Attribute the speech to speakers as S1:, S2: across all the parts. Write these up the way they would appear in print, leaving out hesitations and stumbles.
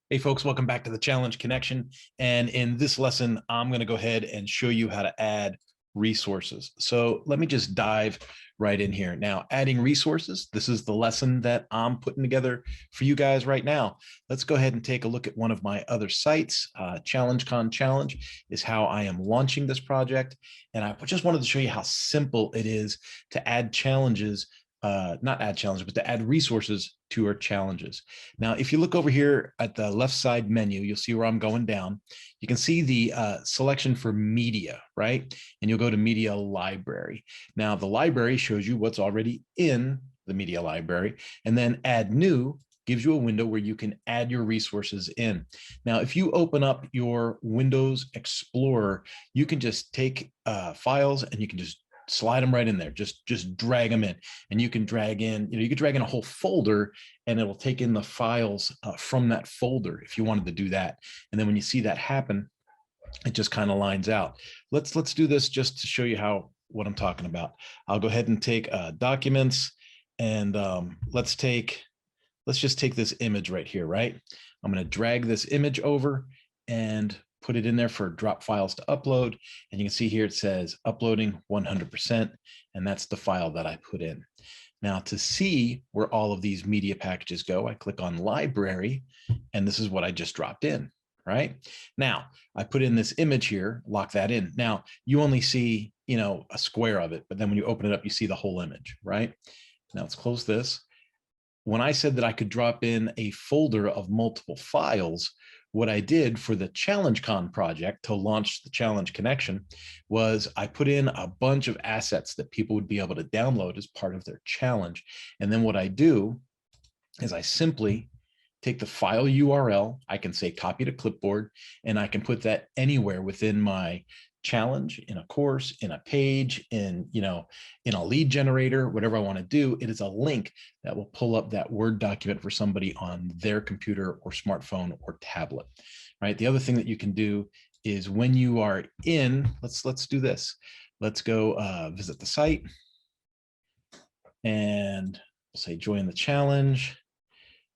S1: Hey folks, welcome back to the Challenge Connection. And in this lesson, I'm going to go ahead and show you how to add resources. So let me just dive right in here. Now, adding resources, this is the lesson that I'm putting together for you guys right now. Let's go ahead and take a look at one of my other sites. ChallengeCon Challenge is how I am launching this project. And I just wanted to show you how simple it is to add challenges, not add challenges, but to add resources to our challenges. Now, if you look over here at the left side menu, you'll see where I'm going down. You can see the selection for media, right? And you'll go to media library. Now, the library shows you what's already in the media library, and then add new gives you a window where you can add your resources in. Now, if you open up your Windows Explorer, you can just take files and you can just slide them right in there. Just drag them in, and you can drag in, you could drag in a whole folder and it'll take in the files from that folder if you wanted to do that. And then when you see that happen, it just kind of lines out. Let's do this just to show you what I'm talking about. I'll go ahead and take documents, and let's just take this image right here, right? I'm going to drag this image over and put it in there for drop files to upload. And you can see here it says uploading 100%, and that's the file that I put in. Now, to see where all of these media packages go, I click on library, and this is what I just dropped in, right? Now, I put in this image here, lock that in. Now, you only see, a square of it, but then when you open it up, you see the whole image, right? Now let's close this. When I said that I could drop in a folder of multiple files, what I did for the ChallengeCon project to launch the Challenge Connection was I put in a bunch of assets that people would be able to download as part of their challenge. And then what I do is I simply take the file URL, I can say copy to clipboard, and I can put that anywhere within my challenge, in a course, in a page, in a lead generator, whatever I want to do. It is a link that will pull up that Word document for somebody on their computer or smartphone or tablet, right? The other thing that you can do is when you are in, let's do this. Let's go visit the site, and we'll say join the challenge.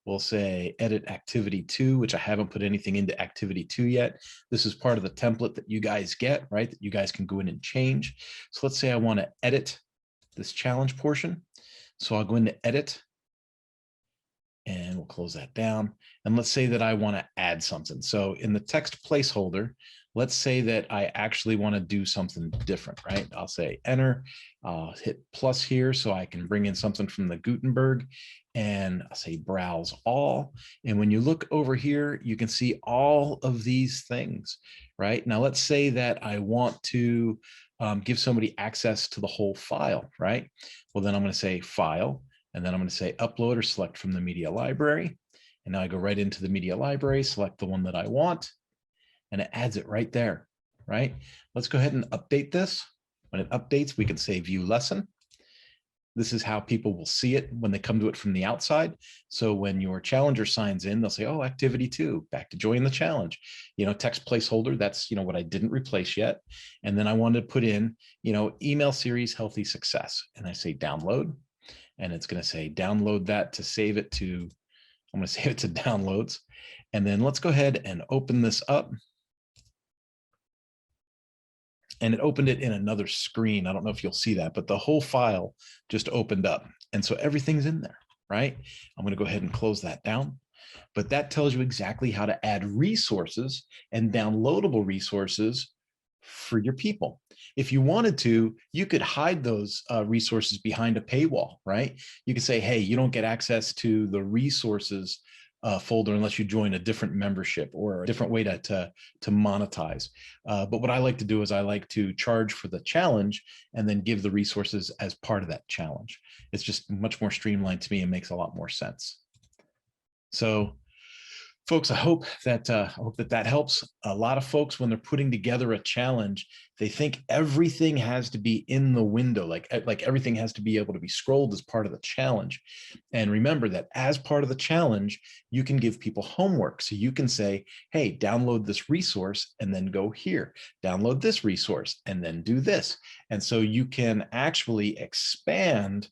S1: We'll say edit activity 2, which I haven't put anything into activity 2 yet. This is part of the template that you guys get, right? That you guys can go in and change. So let's say I want to edit this challenge portion. So I'll go into edit, and we'll close that down. And let's say that I want to add something. So in the text placeholder, let's say that I actually want to do something different, right? I'll say enter, I'll hit plus here so I can bring in something from the Gutenberg, and I'll say browse all. And when you look over here, you can see all of these things, right? Now, let's say that I want to give somebody access to the whole file, right? Well, then I'm going to say file, and then I'm going to say upload or select from the media library. And now I go right into the media library, select the one that I want, and it adds it right there, right? Let's go ahead and update this. When it updates, we can say view lesson. This is how people will see it when they come to it from the outside. So when your challenger signs in, they'll say, oh, activity 2, back to join the challenge. Text placeholder, that's, what I didn't replace yet. And then I wanted to put in, email series, healthy success. And I say download, and it's going to say download that to save it to, I'm going to save it to downloads. And then let's go ahead and open this up. And it opened it in another screen. I don't know if you'll see that, but the whole file just opened up. And so everything's in there, right? I'm going to go ahead and close that down. But that tells you exactly how to add resources and downloadable resources for your people. If you wanted to, you could hide those resources behind a paywall, right? You could say, hey, you don't get access to the resources folder unless you join a different membership or a different way to monetize. But what I like to do is I like to charge for the challenge and then give the resources as part of that challenge. It's just much more streamlined to me and makes a lot more sense. So folks, I hope that helps. A lot of folks, when they're putting together a challenge, they think everything has to be in the window, like everything has to be able to be scrolled as part of the challenge. And remember that as part of the challenge, you can give people homework. So you can say, hey, download this resource and then go here, download this resource and then do this. And so you can actually expand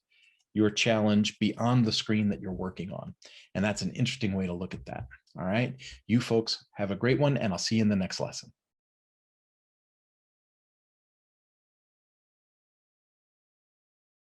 S1: your challenge beyond the screen that you're working on. And that's an interesting way to look at that. All right. You folks have a great one, and I'll see you in the next lesson.